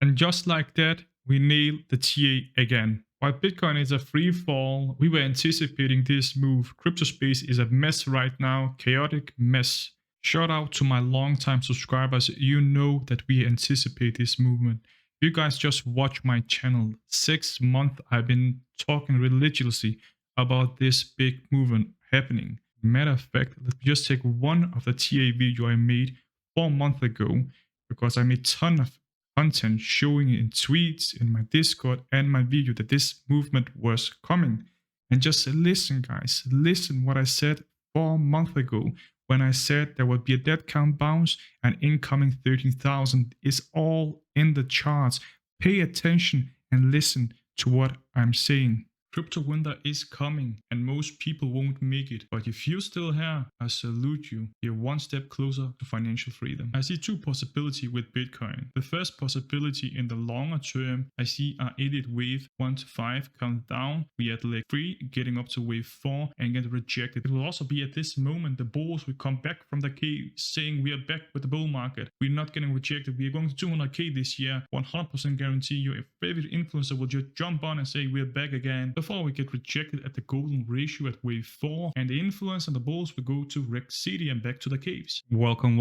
And just like that, we nailed the TA again. While Bitcoin is a free fall, we were anticipating this move. Crypto space is a mess right now, chaotic mess. Shout out to my longtime subscribers. You know that we anticipate this movement. You guys just watch my channel. 6 months I've been talking religiously about this big movement happening. Matter of fact, let's just take one of the TA video I made 4 months ago, because I made a ton of content showing in tweets, in my Discord, and my video that this movement was coming. And just listen, guys, listen what I said 4 months ago when I said there would be a dead count bounce and incoming 13,000 is all in the charts. Pay attention and listen to what I'm saying. Crypto winter is coming and most people won't make it. But if you're still here, I salute you. You're one step closer to financial freedom. I see two possibilities with Bitcoin. The first possibility in the longer term, I see our Elliot wave 1 to 5 count down. We at leg 3, getting up to wave 4 and get rejected. It will also be at this moment the bulls will come back from the cave saying we are back with the bull market. We're not getting rejected. We are going to 200k this year. 100% guarantee your favorite influencer will just jump on and say we're back again, before we get rejected at the golden ratio at wave 4, and the influence and the bulls will go to Wreck City and back to the caves. Welcome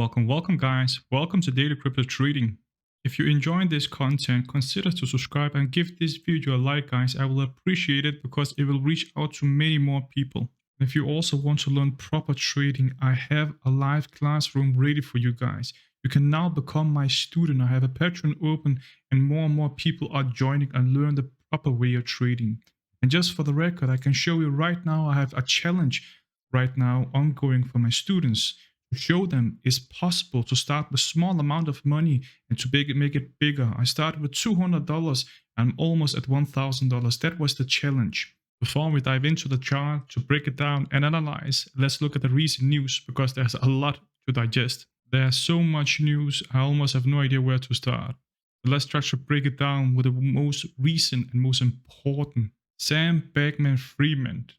guys. Welcome to Daily Crypto Trading. If you're enjoying this content, consider to subscribe and give this video a like, guys. I will appreciate it because it will reach out to many more people. If you also want to learn proper trading, I have a live classroom ready for you guys. You can now become my student. I have a Patroen open and more people are joining and learn the proper way of trading. And just for the record, I can show you right now, I have a challenge right now ongoing for my students to show them it's possible to start with a small amount of money and to make it bigger. I started with $200 and I'm almost at $1,000. That was the challenge. Before we dive into the chart to break it down and analyze, let's look at the recent news because there's a lot to digest. There's so much news, I almost have no idea where to start. But let's try to break it down with the most recent and most important. Sam Bankman-Fried,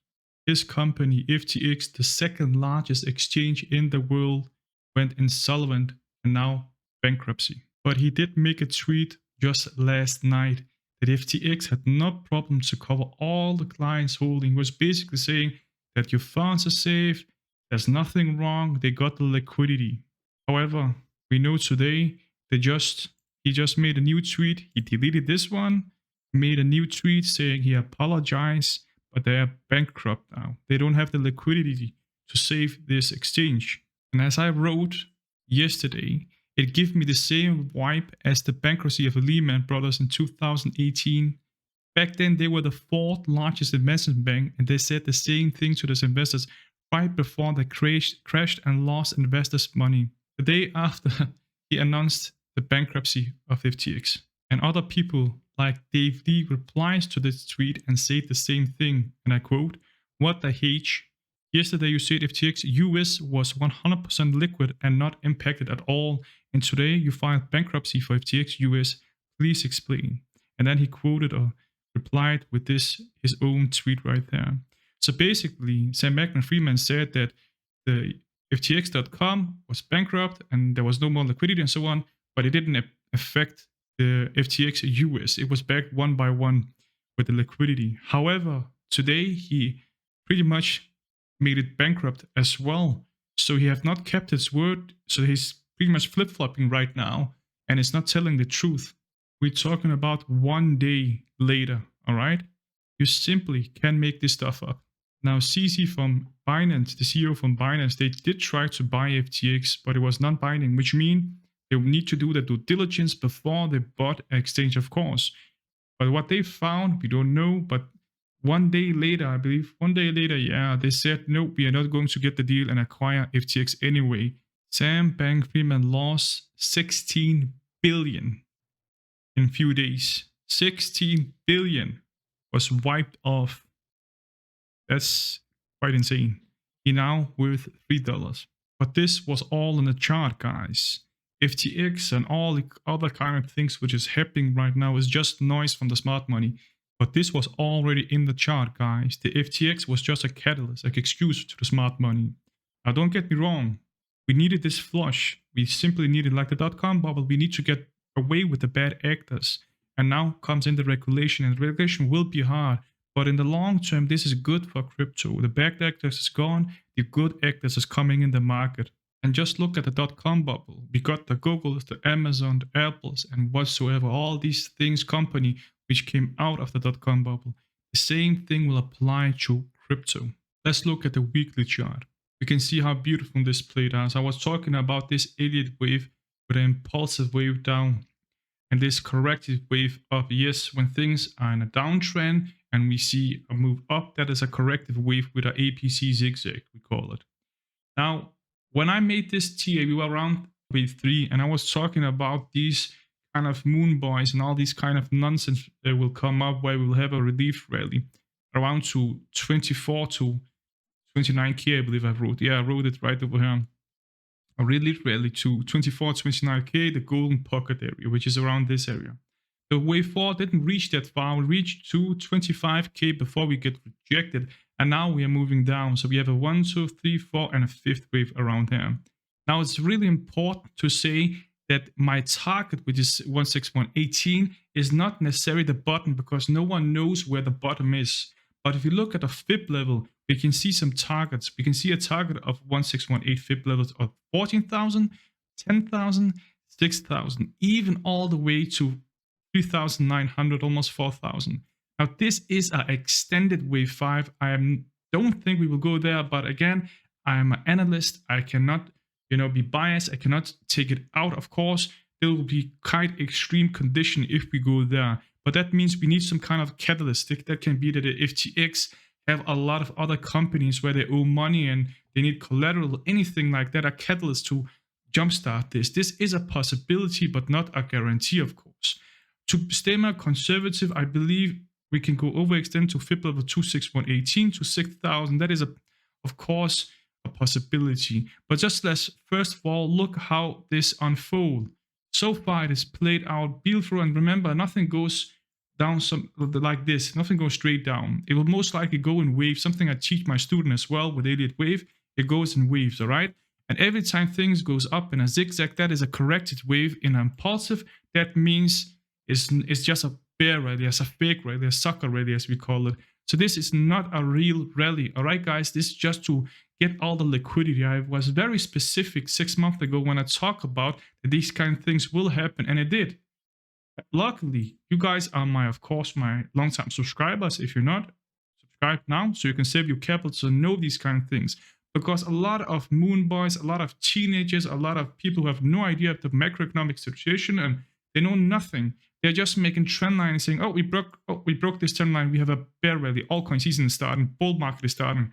his company FTX, the second largest exchange in the world, went insolvent and now bankruptcy. But he did make a tweet just last night that FTX had no problem to cover all the clients' holding. He was basically saying that your funds are safe, there's nothing wrong, they got the liquidity. However, we know today he just made a new tweet, he deleted this one, made a new tweet saying he apologized, but they are bankrupt now. They don't have the liquidity to save this exchange. And as I wrote yesterday, it gave me the same vibe as the bankruptcy of Lehman Brothers in 2018. Back then, they were the 4th largest investment bank, and they said the same thing to those investors right before they crashed and lost investors' money. The day after, he announced the bankruptcy of FTX. And other people like Dave Lee replies to this tweet and said the same thing, and I quote, "What the H? Yesterday you said FTX US was 100% liquid and not impacted at all, and today you filed bankruptcy for FTX US. Please explain." And then he quoted or replied with this, his own tweet right there. So basically, Sam Bankman-Fried said that the FTX.com was bankrupt and there was no more liquidity and so on, but it didn't affect the FTX US. It was back one by one with the liquidity. However, today he pretty much made it bankrupt as well. So he have not kept his word. So he's pretty much flip-flopping right now and it's not telling the truth. We're talking about 1 day later, all right? You simply can make this stuff up. Now, CZ from Binance, the CEO from Binance, they did try to buy FTX, but it was non-binding, which means they will need to do the due diligence before they bought exchange, of course. But what they found, we don't know. But 1 day later, I believe, 1 day later, yeah, they said, no, we are not going to get the deal and acquire FTX anyway. Sam Bankman-Fried lost $16 billion in a few days. 16 billion was wiped off. That's quite insane. He now worth $3. But this was all in the chart, guys. FTX and all the other kind of things which is happening right now is just noise from the smart money. But this was already in the chart, guys. The FTX was just a catalyst, like excuse to the smart money. Now, don't get me wrong. We needed this flush. We simply needed, like the dot-com bubble, we need to get away with the bad actors. And now comes in the regulation, and the regulation will be hard. But in the long term, this is good for crypto. The bad actors is gone, the good actors is coming in the market. And just look at the dot-com bubble. We got the Googles, the Amazon, the Apples, and whatsoever, all these things, company which came out of the dot-com bubble. The same thing will apply to crypto. Let's look at the weekly chart. You can see how beautiful this played out. So I was talking about this Elliot wave with an impulsive wave down and this corrective wave up. Yes, when things are in a downtrend and we see a move up, that is a corrective wave with an APC zigzag, we call it. Now, when I made this TA, we were around wave 3, and I was talking about these kind of moon boys and all these kind of nonsense that will come up where we'll have a relief rally around to 24 to 29k, I believe I wrote. Yeah, I wrote it right over here. A relief rally to 24, 29k, the golden pocket area, which is around this area. The wave 4 didn't reach that far. We reached to 25k before we get rejected, and now we are moving down. So we have a 1, 2, 3, 4, and a 5th wave around here. Now it's really important to say that my target, which is 16118, is not necessarily the bottom because no one knows where the bottom is. But if you look at a fib level, we can see some targets. We can see a target of 1618 fib levels of 14,000, 10,000, 6,000, even all the way to 3,900, almost 4,000. Now this is an extended wave 5. Don't think we will go there, but again, I am an analyst. I cannot, be biased. I cannot take it out. Of course, there will be quite extreme condition if we go there, but that means we need some kind of catalyst. That can be that the FTX have a lot of other companies where they owe money and they need collateral, anything like that, a catalyst to jumpstart this. This is a possibility, but not a guarantee, of course. To stay more conservative, I believe we can go overextend to fib level 26118 to 6,000. That is, of course, a possibility. But just let's first of all look how this unfolds. So far, it is played out beautiful, and remember, nothing goes down like this. Nothing goes straight down. It will most likely go in waves. Something I teach my student as well with Elliot wave. It goes in waves, all right? And every time things goes up in a zigzag, that is a corrected wave. In an impulsive, that means it's just a bear rally, as a fake rally, a sucker rally, as we call it. So this is not a real rally, all right, guys? This is just to get all the liquidity. I was very specific 6 months ago when I talked about that these kind of things will happen, and it did. Luckily, you guys are my long-time subscribers. If you're not, subscribe now so you can save your capital to know these kind of things. Because a lot of moon boys, a lot of teenagers, a lot of people who have no idea of the macroeconomic situation and they know nothing. They're just making trend line and saying, we broke this trend line. We have a bear rally. Altcoin season is starting. Bull market is starting.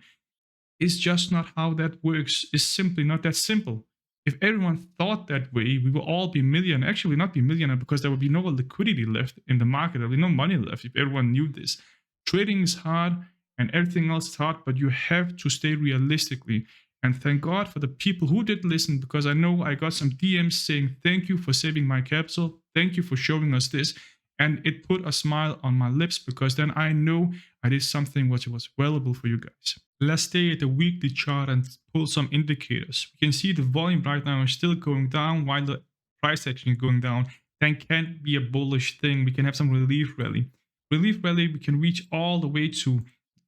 It's just not how that works. It's simply not that simple. If everyone thought that way, we will all be millionaire. Actually, not be millionaire because there will be no liquidity left in the market. There will be no money left if everyone knew this. Trading is hard and everything else is hard, but you have to stay realistically. And thank God for the people who did listen, because I know I got some DMs saying, thank you for saving my capital. Thank you for showing us this. And it put a smile on my lips because then I know I did something which was valuable for you guys. Let's stay at the weekly chart and pull some indicators. We can see the volume right now is still going down while the price action is going down. That can't be a bullish thing. We can have some relief rally. Relief rally, we can reach all the way to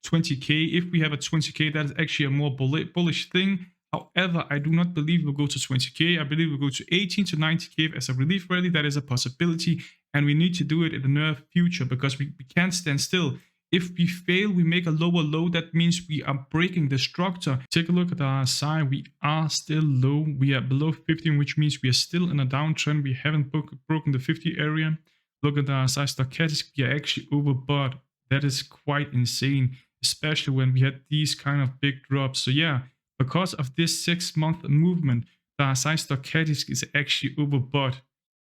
20k. If we have a 20k, that is actually a more bullish thing. However, I do not believe we'll go to 20k. I believe we'll go to 18 to 90k as a relief rally. That is a possibility, and we need to do it in the near future because we can't stand still. If we fail, we make a lower low. That means we are breaking the structure. Take a look at our RSI. We are still low. We are below 15, which means we are still in a downtrend. We haven't broken the 50 area. Look at the RSI stochastics. We are actually overbought. That is quite insane, especially when we had these kind of big drops. So yeah, because of this 6-month movement, the RSI stochastics is actually overbought.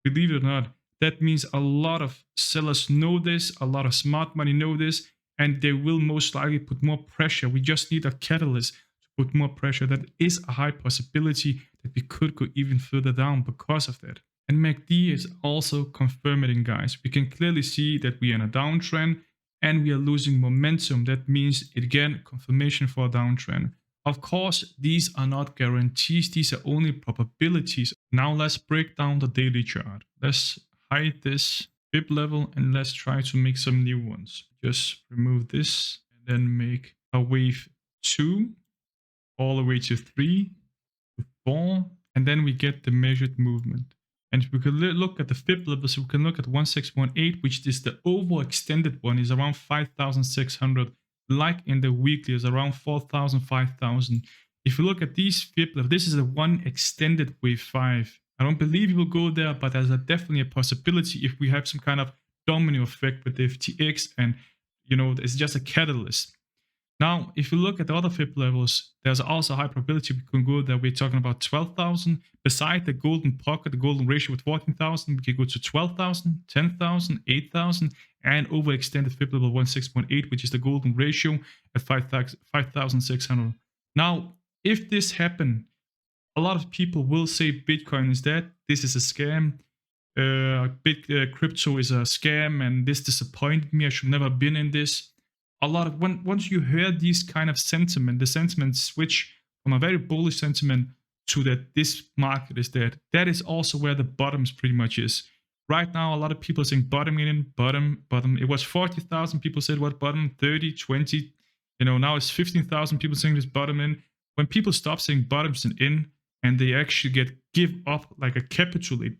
Believe it or not. That means a lot of sellers know this, a lot of smart money know this, and they will most likely put more pressure. We just need a catalyst to put more pressure. That is a high possibility that we could go even further down because of that. And MACD is also confirming, guys. We can clearly see that we are in a downtrend and we are losing momentum. That means, again, confirmation for a downtrend. Of course, these are not guarantees. These are only probabilities. Now let's break down the daily chart. Let's hide this fib level and let's try to make some new ones. Just remove this and then make a wave 2 all the way to 3 to 4, and then we get the measured movement. And we can look at the fib level, so we can look at 1618, which is the overextended one, is around 5,600. Like in the weekly, is around 4,000, 5,000. If you look at these fib levels, this is the one extended wave 5. I don't believe it will go there, but there's definitely a possibility if we have some kind of domino effect with the FTX, and it's just a catalyst. Now, if you look at the other fib levels, there's also a high probability we can go there. We're talking about 12,000. Beside the golden pocket, the golden ratio with 14,000, we can go to 12,000, 10,000, 8,000, and overextended fib level 16.8, which is the golden ratio at 5,600. Now, if this happened, a lot of people will say Bitcoin is dead. This is a scam. Crypto is a scam, and this disappointed me. I should never have been in this. Once you hear these kind of sentiment, the sentiment switch from a very bullish sentiment to that this market is dead. That is also where the bottoms pretty much is. Right now, a lot of people are saying bottoming in, bottom. It was 40,000 people said what bottom, 30, 20. Now it's 15,000 people saying this bottom in. When people stop saying bottoms and in, and they actually give up, like a capitulate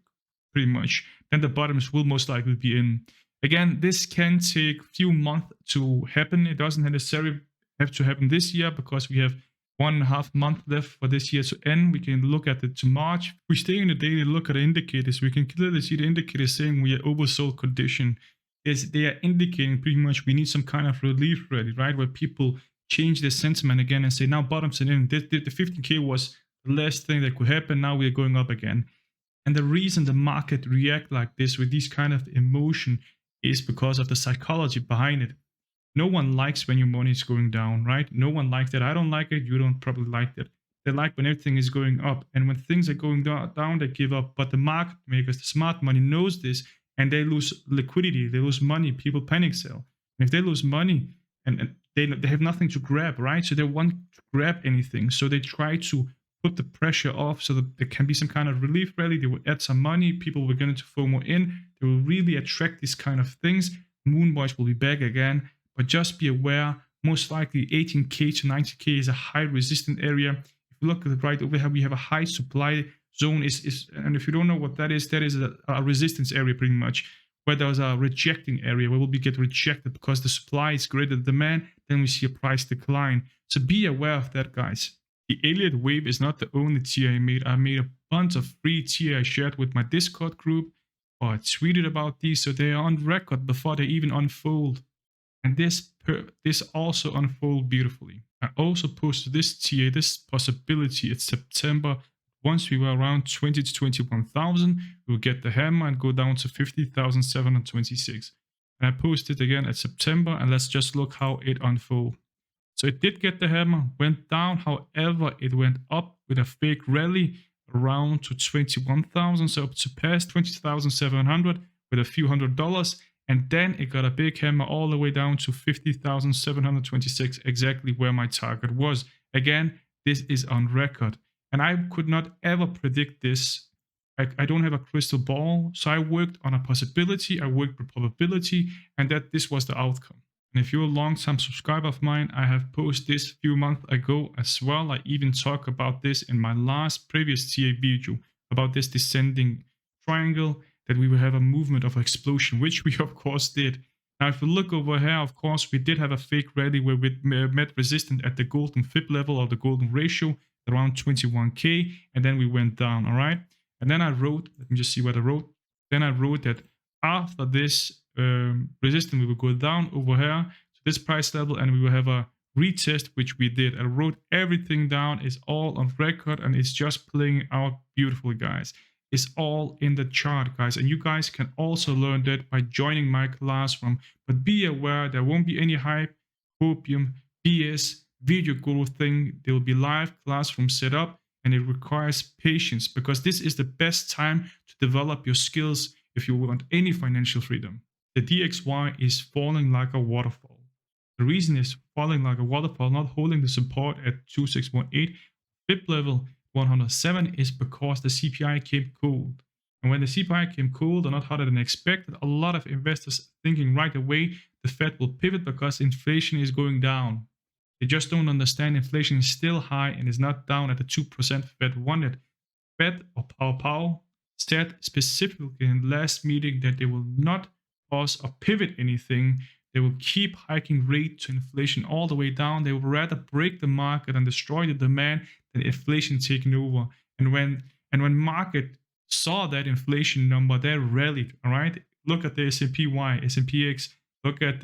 pretty much, then the bottoms will most likely be in. Again, this can take a few months to happen. It doesn't necessarily have to happen this year because we have 1.5 months left for this year to end. We can look at it to March. If we stay in the daily, look at the indicators, we can clearly see the indicators saying we are oversold condition. They are indicating pretty much we need some kind of relief rally, right? Where people change their sentiment again and say, now bottoms and in. The 15K was the last thing that could happen. Now we are going up again. And the reason the market react like this with these kind of emotion is because of the psychology behind it. No one likes when your money is going down, right? No one likes that. I don't like it. You don't probably like it. They like when everything is going up. And when things are going down, they give up. But the market makers, the smart money, knows this, and they lose liquidity. They lose money. People panic sell. And if they lose money, and they have nothing to grab, right? So they want to grab anything. So they try to put the pressure off so that there can be some kind of relief rally. They will add some money. People will get into FOMO in. They will really attract these kind of things. Moon boys will be back again. But just be aware, most likely 18K to 90K is a high resistant area. If you look at it right over here, we have a high supply zone. And if you don't know what that is a resistance area pretty much, where there's a rejecting area where we get rejected because the supply is greater than demand. Then we see a price decline. So be aware of that, guys. The Elliot wave is not the only TA I made. I made a bunch of free TA I shared with my Discord group, or I tweeted about these, so they are on record before they even unfold. And this also unfold beautifully. I also posted this TA, this possibility in September. Once we were around 20 to 21,000, we will get the hammer and go down to 50,726. And I posted again at September, and let's just look how it unfolded. So it did get the hammer, went down. However, it went up with a fake rally around to 21,000. So it surpassed 20,700 with a few $100s. And then it got a big hammer all the way down to 50,726, exactly where my target was. Again, this is on record. And I could not ever predict this. I don't have a crystal ball. So I worked on a possibility. I worked with probability, and that this was the outcome. And if you're a long-time subscriber of mine, I have posted this a few months ago as well. I even talked about this in my previous TA video about this descending triangle, that we will have a movement of explosion, which we of course did. Now, if you look over here, of course, we did have a fake rally where we met resistance at the golden fib level or the golden ratio around 21K, and then we went down, all right? And then I wrote, let me just see what I wrote. Then I wrote that after this resistance, we will go down over here to this price level, and we will have a retest, which we did. I wrote everything down. It's all on record, and it's just playing out beautifully, guys. It's all in the chart, guys, and you guys can also learn that by joining my classroom. But be aware, there won't be any hype, copium, BS, video guru thing. There will be live classroom set up, and it requires patience because this is the best time to develop your skills if you want any financial freedom. The DXY is falling like a waterfall. The reason is falling like a waterfall, not holding the support at 2618 fib level 107, is because the CPI came cold. And when the CPI came cold or not hotter than expected, a lot of investors thinking right away the Fed will pivot because inflation is going down. They just don't understand inflation is still high and is not down at the 2% Fed wanted. Fed or Powell said specifically in the last meeting that they will not pause or pivot anything. They will keep hiking rate to inflation all the way down. They will rather break the market and destroy the demand than inflation taking over. And when market saw that inflation number, they rallied. All right, look at the S&P S&P X. Look at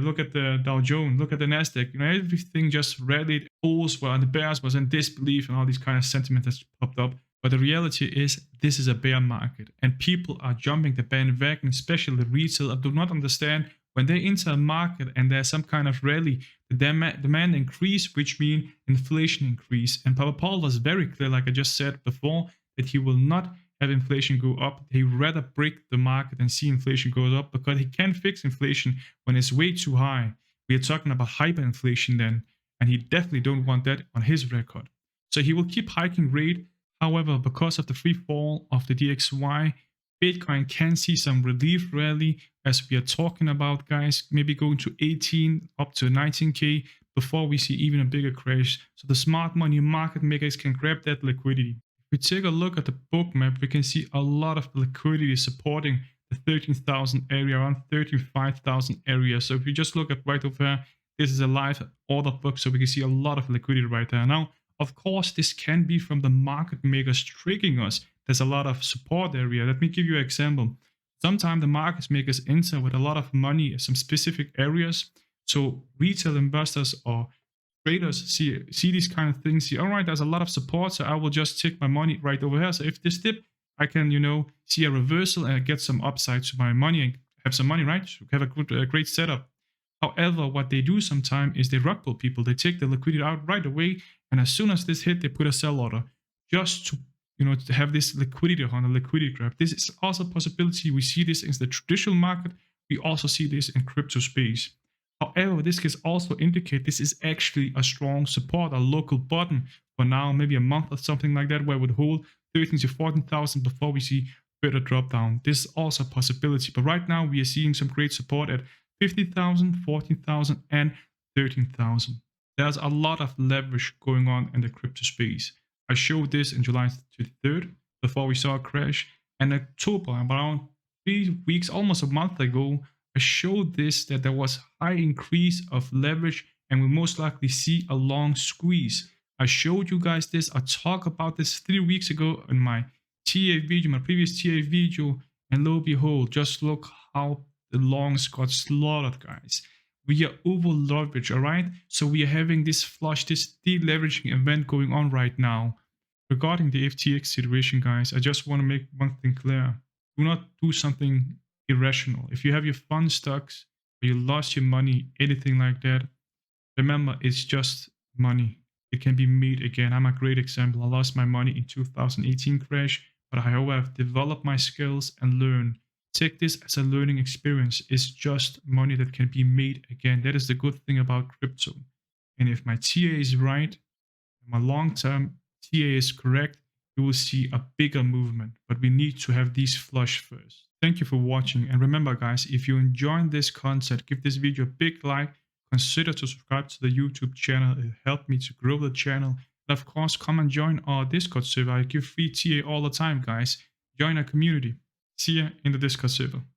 look at the Dow Jones, look at the Nasdaq. Everything just rallied. Bulls were, and the bears was in disbelief, and all these kind of sentiment that's popped up. But the reality is, this is a bear market, and people are jumping the bandwagon, especially retail. I do not understand when they enter a market and there's some kind of rally, the demand increase, which means inflation increase. And Powell was very clear, like I just said before, that he will not have inflation go up. He would rather break the market and see inflation goes up because he can fix inflation when it's way too high. We are talking about hyperinflation then, and he definitely don't want that on his record. So he will keep hiking rate. However, because of the free fall of the DXY, Bitcoin can see some relief rally as we are talking about, guys, maybe going to 18 up to 19K before we see even a bigger crash. So the smart money market makers can grab that liquidity. If we take a look at the bookmap, we can see a lot of liquidity supporting the 13,000 area, around 35,000 area. So if you just look at right over here, this is a live order book, so we can see a lot of liquidity right there. Now, of course, this can be from the market makers tricking us. There's a lot of support area. Let me give you an example. Sometimes the market makers enter with a lot of money in some specific areas. So retail investors or traders see these kind of things, see, all right, there's a lot of support, so I will just take my money right over here. So if this dip, I can, see a reversal and get some upside to my money and have some money, right? Have a great setup. However, what they do sometimes is they rug pull people. They take the liquidity out right away, and as soon as this hit, they put a sell order just to to have this liquidity on a liquidity grab. This is also a possibility. We see this in the traditional market. We also see this in crypto space. However, this can also indicate this is actually a strong support, a local bottom for now, maybe a month or something like that, where it would hold 13 to 14,000 before we see further drop down. This is also a possibility. But right now, we are seeing some great support at 50,000, 14,000, and 13,000. There's a lot of leverage going on in the crypto space. I showed this in July 23rd before we saw a crash. And October, around 3 weeks, almost a month ago, I showed this that there was high increase of leverage and we most likely see a long squeeze. I showed you guys this. I talked about this 3 weeks ago in my TA video, my previous TA video, and lo and behold, just look how the longs got slaughtered, guys. We are over leveraged, all right? So we are having this flush, this deleveraging event going on right now. Regarding the FTX situation, guys, I just want to make one thing clear. Do not do something irrational. If you have your fund stocks or you lost your money, anything like that, remember, it's just money. It can be made again. I'm a great example. I lost my money in 2018 crash, but I, however, have developed my skills and learned. Take this as a learning experience. It's just money that can be made again. That is the good thing about crypto. And if my TA is right, my long-term TA is correct, you will see a bigger movement. But we need to have these flush first. Thank you for watching. And remember, guys, if you enjoyed this content, give this video a big like. Consider to subscribe to the YouTube channel. It helped me to grow the channel. And of course, come and join our Discord server. I give free TA all the time, guys. Join our community. See you in the Discord server.